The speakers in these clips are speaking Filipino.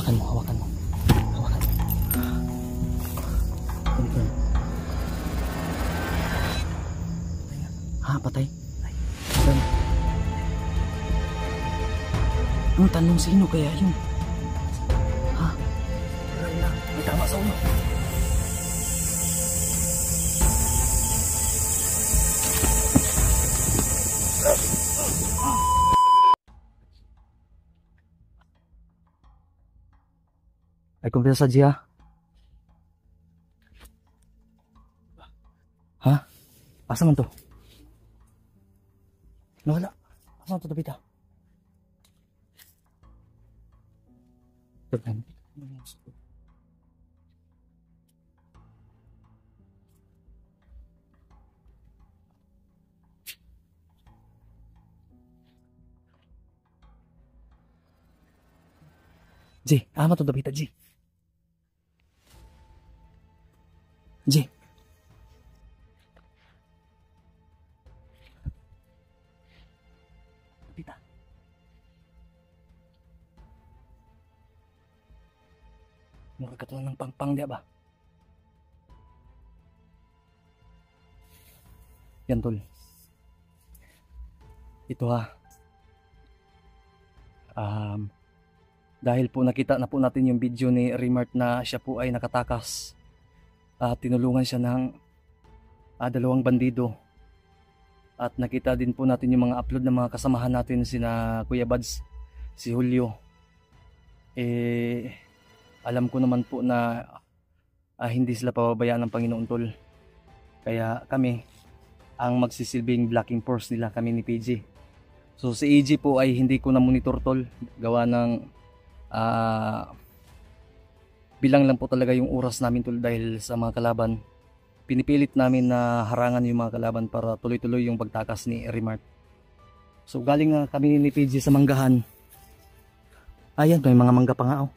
Hawakan mo, hawakan mo. Hawakan mo. Ha, patay. Patay. Ang tanong, sino kaya yun? Ha? Wala, may tama sa ulo. Ay, kumpiyansa Gia. Ha? Asa man to? Nawala. Asa man to, Tabita? G, ama to, Tabita, G. G. Tabita. Mura katulad ng pangpang diya ba? Yan tol. Ito ha. Dahil po nakita na po natin yung video ni Remart na siya po ay nakatakas. Tinulungan siya ng 2 bandido. At nakita din po natin yung mga upload ng mga kasamahan natin sina Kuya Bads, si Julio. Alam ko naman po na hindi sila pababayaan ng Panginoon tol. Kaya kami ang magsisilbing blocking force nila, kami ni PG. So si EG po ay hindi ko na monitor tol. Gawa ng bilang lang po talaga yung oras namin tol dahil sa mga kalaban. Pinipilit namin na harangan yung mga kalaban para tuloy-tuloy yung pagtakas ni Remart. So galing nga kami ni PG sa manggahan. Ayan, may mga mangga pa nga oh.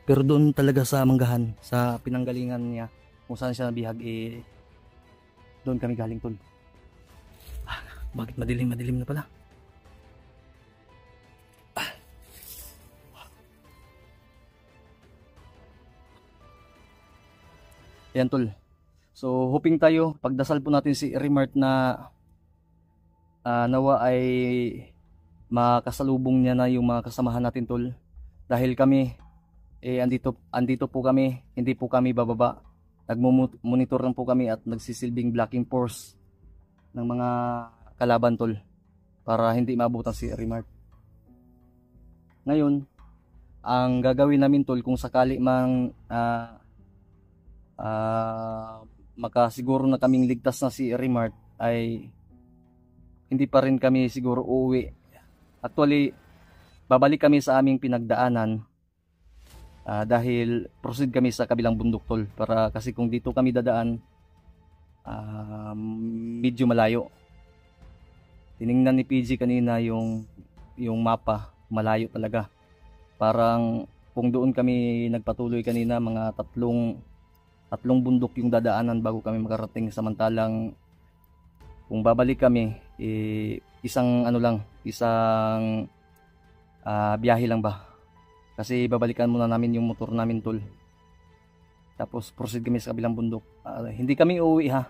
Pero doon talaga sa manggahan, sa pinanggalingan niya, kung saan siya nabihag, doon kami galing tol. Bakit madilim na pala? Yan tol. So hoping tayo, pagdasal po natin si Remart na nawa ay makasalubong niya na yung mga kasamahan natin tol. Dahil kami andito po kami, hindi po kami bababa. Nagmo-monitor lang po kami at nagsisilbing blocking force ng mga kalaban tol para hindi maabutan si Remart. Ngayon, ang gagawin namin tol kung sakali mang makasiguro na kaming ligtas na si Remart ay hindi pa rin kami siguro uuwi. Actually, babalik kami sa aming pinagdaanan dahil proceed kami sa kabilang bundok tol, para kasi kung dito kami dadaan medyo malayo. Tiningnan ni PG kanina yung mapa, malayo talaga. Parang kung doon kami nagpatuloy kanina, mga tatlong bundok yung dadaanan bago kami makarating, samantalang kung babalik kami isang biyahe lang ba, kasi babalikan muna namin yung motor namin tol, tapos proceed kami sa kabilang bundok. Hindi kami uuwi ha,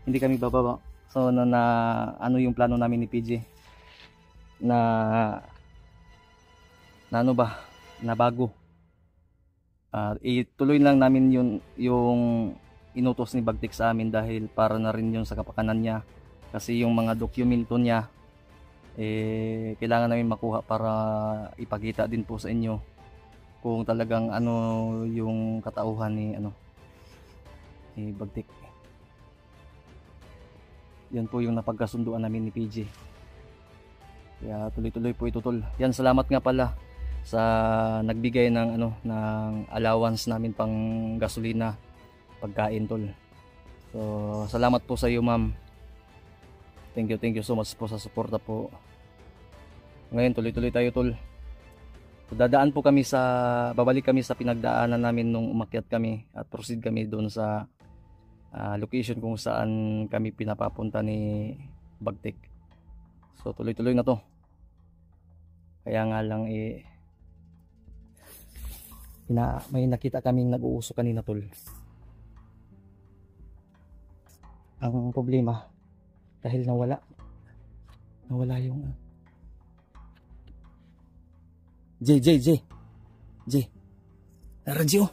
hindi kami bababa. So ano yung plano namin ni PG na bago, ituloy lang namin yung inutos ni Bagtik sa amin, dahil para na rin yun sa kapakanan niya, kasi yung mga dokumento niya kailangan namin makuha para ipakita din po sa inyo kung talagang ano yung katauhan ni Bagtik. Yan po yung napagkasunduan namin ni PG. Kaya tuloy-tuloy po ito tol. Yan, salamat nga pala sa nagbigay ng allowance namin pang gasolina, pagkain tol. So salamat po sa iyo ma'am. Thank you so much po sa suporta po. Ngayon tuloy-tuloy tayo tol. So, babalik kami sa pinagdaanan namin nung umakyat kami at proceed kami doon sa location kung saan kami pinapapunta ni Bagtik. So tuloy-tuloy na to. Kaya nga lang May nakita kaming nag-uusok kanina tol. Ang problema, dahil nawala yung J, J, J, J. Radyo.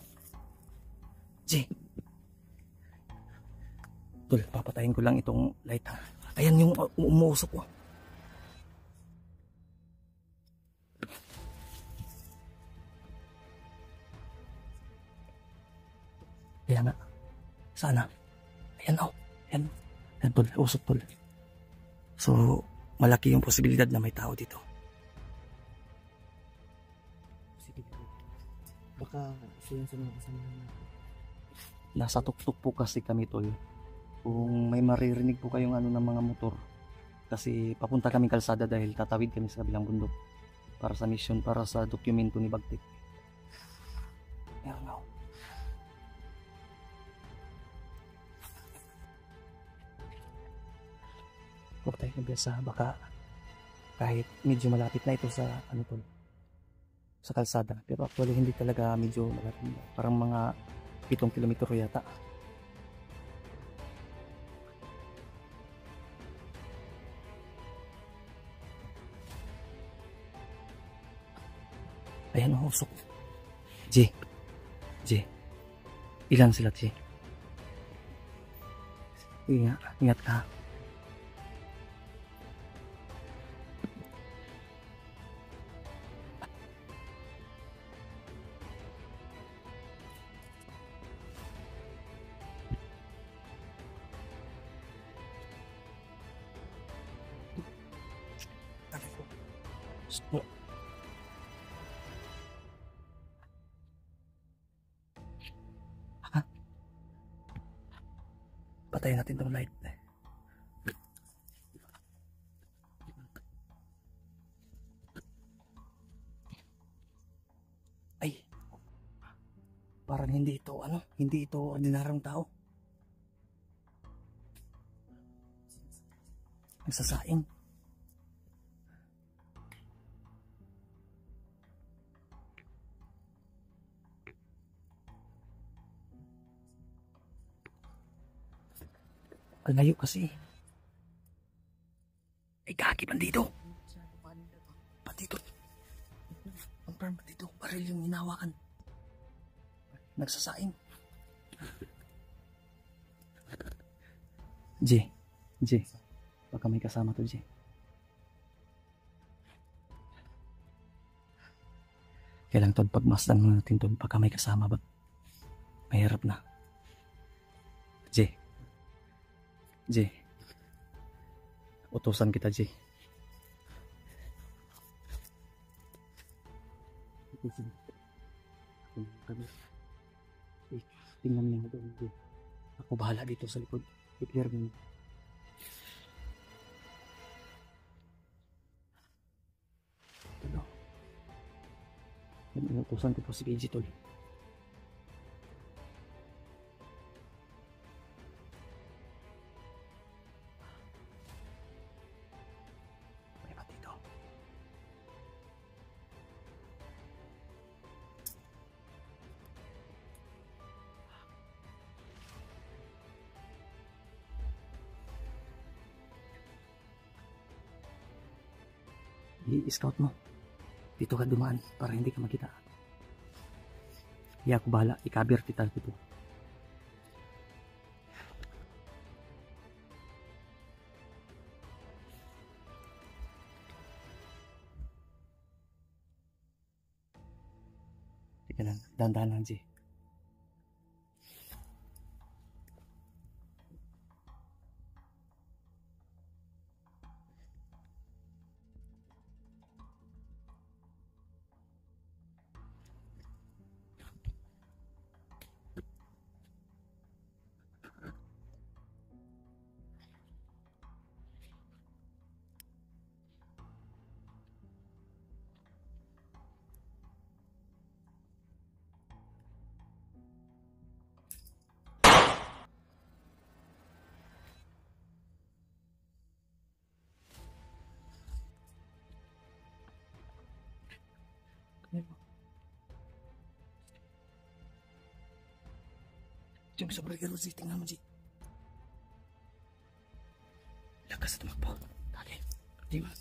J. Tol, papatayin ko lang itong light ha. Ayan yung umuusok ko. Kaya nga. Sana. Ayan o. Ayan. Ayan tol, usok tol. So, malaki yung posibilidad na may tao dito. Baka siya sa mga kasama natin. Nasa tuktok po kasi kami tol. Kung may maririnig po kayong ano ng mga motor, kasi papunta kaming kalsada dahil tatawid kami sa kabilang bundok para sa mission, para sa dokumento ni Bagtik. Meron ako. Huwag tayo nabiyasa, baka kahit medyo malapit na ito sa ano tol, sa kalsada, pero actually hindi talaga medyo malapit, parang mga 7 kilometro yata. Ayan ang usok. J, ilan sila J? Ingat ka. Patayin natin itong light. Ay, parang hindi ito ordinaryong tao. Nagsasaing. Ang layo kasi. Ay, kaki, bandito. Bandito. Confirm, bandito. Baril yung hinawakan. Nagsasaing. J. Baka may kasama to, J. Kailang tol, pagmasdan mo natin tol, baka may kasama ba? Mahirap na. J. Utusan kita, J. Tingnan mo doon, J. Ako bahala dito sa likod. I-clear mo. Ano? Inutusan ko po si KG, tol. I-scout mo. Dito ka dumaan para hindi ka makita. Iya ako bahala. I-cover kita dito. Tika lang. Dahan-dahan lang, G. Diyan sa sombrero, G. Tingnan mo, G. Lakas na tumakbo. Dali. Di ba?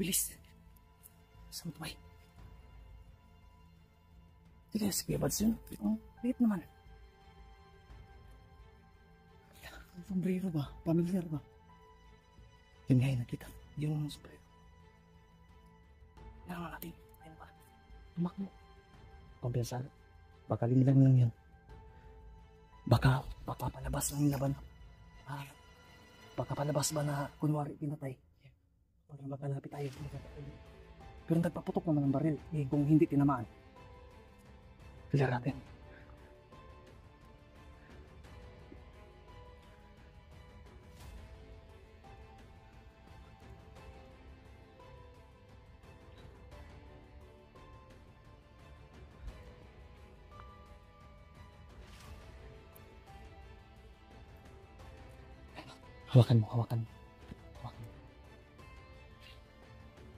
Bilis. Saan mo tumay? Hindi kaya si Kuya Bads yun. Liit naman. Ang sombrero ba? Pamilyar ba? Yun nga yung nakita. Yung sombrero. Yan natin. Ayun ba? Tumakbo. Kompensado. Baka linlang lang yun. Baka papalabas lang yung laban. Baka palabas ba na kunwari pinatay. Para makalapit tayo. Pero nagpaputok naman ng baril. Kung hindi tinamaan. Clear natin. Hawakan mo, hawakan. Hawakan.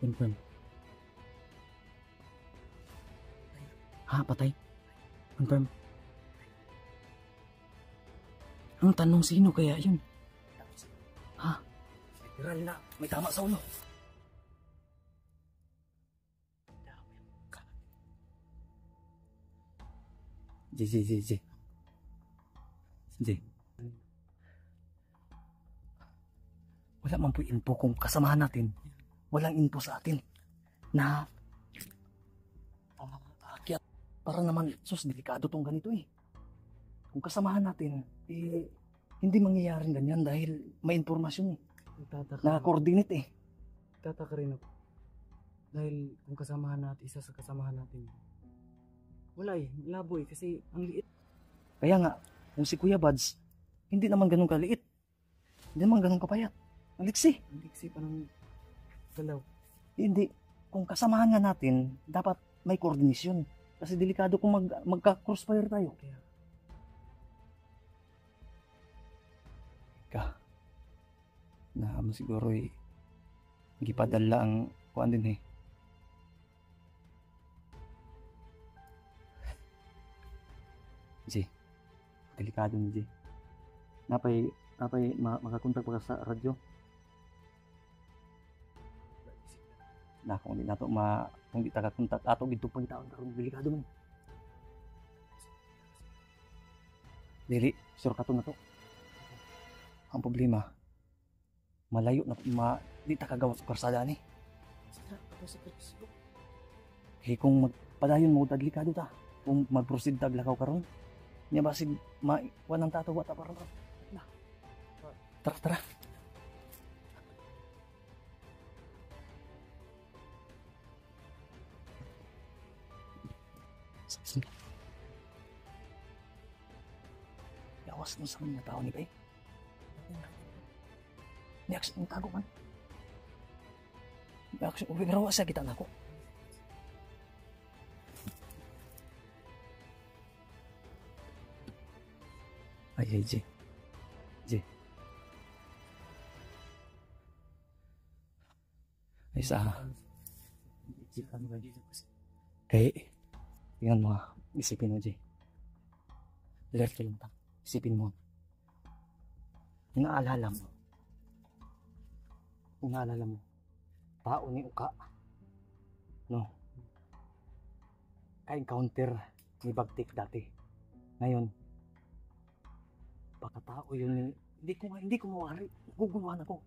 Confirm. Patay. Confirm. Ang tanong sino kaya yun? Literal na, may tama sa ulo. J. Wala man po info kung kasamahan natin. Walang info sa atin na akyat. Para naman, delikado tong ganito eh. Kung kasamahan natin, hindi mangyayaring ganyan dahil may informasyon eh. Naka-coordinate eh. Tataka rin ako. Dahil kung kasamahan natin, isa sa kasamahan natin, wala eh, labo eh, kasi ang liit. Kaya nga, kung si Kuya Bads, hindi naman ganun kaliit. Hindi naman ganun kapayat. Ang liksi. Ang liksi pa ng galaw. Hindi. Kung kasamahan nga natin, dapat may koordinasyon. Kasi delikado kung magka-crossfire tayo. Na siguro gipadala ang kuan din eh. G, delikado ni G. Napay makakontak pa ka sa radyo. Na kung di nato kung di taga-kontak ato gito pang taon karon delikado man. Dili, sure ka to na to. Ang problema, malayo na di ta kagawa sa karsada ni. Kung magpadayon mo delikado ta. Kung mag-proceed tag lakaw karon. Nya basig wanang tatawa ta para tara. Yawas mo sa mga tao ni Bay. Niaks ang tago man. Niaks ang uwing rawa sa kita na ko. Ay, J. Ay, kaya, tingnan mo isipin mo, J. Alert ka lang ta. Isipin mo. Inaalala mo. Tao ni Uka. No. Ka-encounter ni Bagtik dati. Ngayon, baka tao yun. Hindi ko mawari. Guguluhan ako.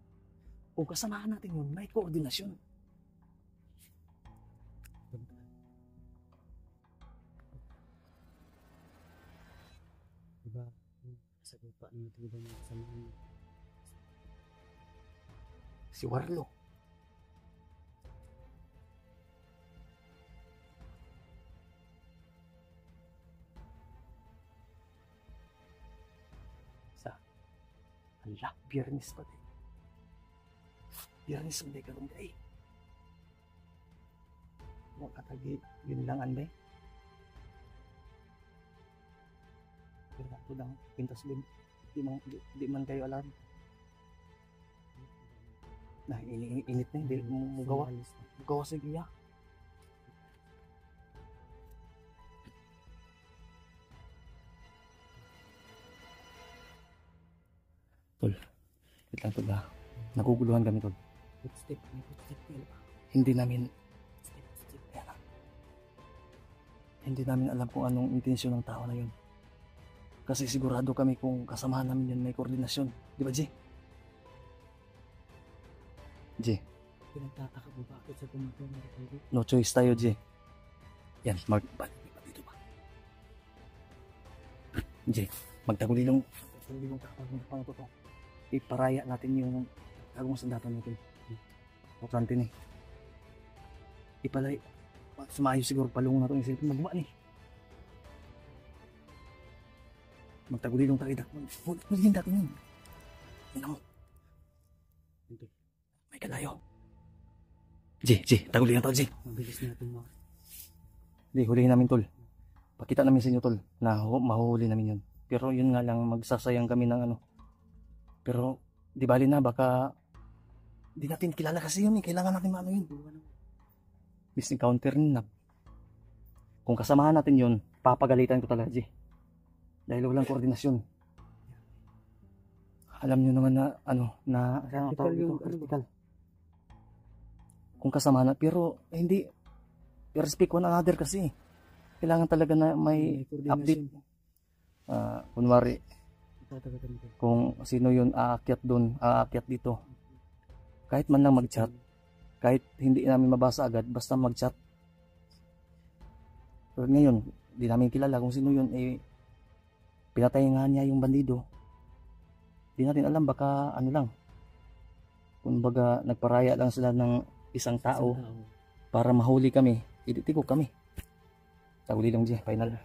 Kung kasamahan natin yun, may koordinasyon. Diba, sa lupa natin ba yung kasamahan mo? Si Warlo. Ala, Biyernes pa din. Biyernes hindi ka rin kay. Makatagi, yun lang anbay. Pero ito lang, pintas din. Di man kayo alarm. Nah, init na, hindi mo gawa. Gawa sa giya. Tol, wait lang tol ha. Naguguluhan kami tol. Footstep. May footstep yun. Hindi namin, Footstep. yan, ah. Hindi namin alam kung anong intensyon ng tao na yun. Kasi sigurado kami kung kasamahan namin yan may koordinasyon. Di ba, G? G, Pinagtataka mo bakit sa gumagawa ng kapatid? no choice tayo, G. Yan, balik pa dito ba? G, magtagulilong takapag ng to. Iparaya natin yung gagawang sandata natin. Importante ni. Ipalay, sumayo siguro palungo na ito yung cellphone. Magbuka ni. Magtagulilong tayo. Huligin natin yun. Yan mo. Hindi. May kalayo. G, tagulilong tayo, G. Mabilis natin mga. Hindi, hulihin namin tol. Pakita namin sa inyo tol na mahuhuli namin yun. Pero yun nga lang, magsasayang kami ng ano. Pero di bali na, baka di natin kilala kasi yun eh. Kailangan natin maano yun. Miss encounter na. Kung kasamahan natin yun, papagalitan ko talaga, G. Dahil walang koordinasyon. Alam nyo naman na ano, na critical. Kung kasamahan na, pero hindi respect one another kasi. Kailangan talaga na may update. Kunwari, kung sino yun aakyat doon, aakyat dito. Kahit man lang mag-chat, kahit hindi namin mabasa agad, basta mag-chat. Pero ngayon, di namin kilala kung sino yun, eh, pinatay nga niya yung bandido. Di natin alam, baka ano lang. Kumbaga, nagparaya lang sila ng isang tao para mahuli kami. Iditikok kami. Tagulilong G, final.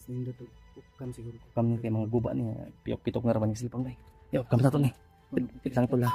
Hindi to. Kam siguro. Kami kay mga guba niya. Pitok na raman yung silpang day. Yo, kami na to ni. Lang to lang.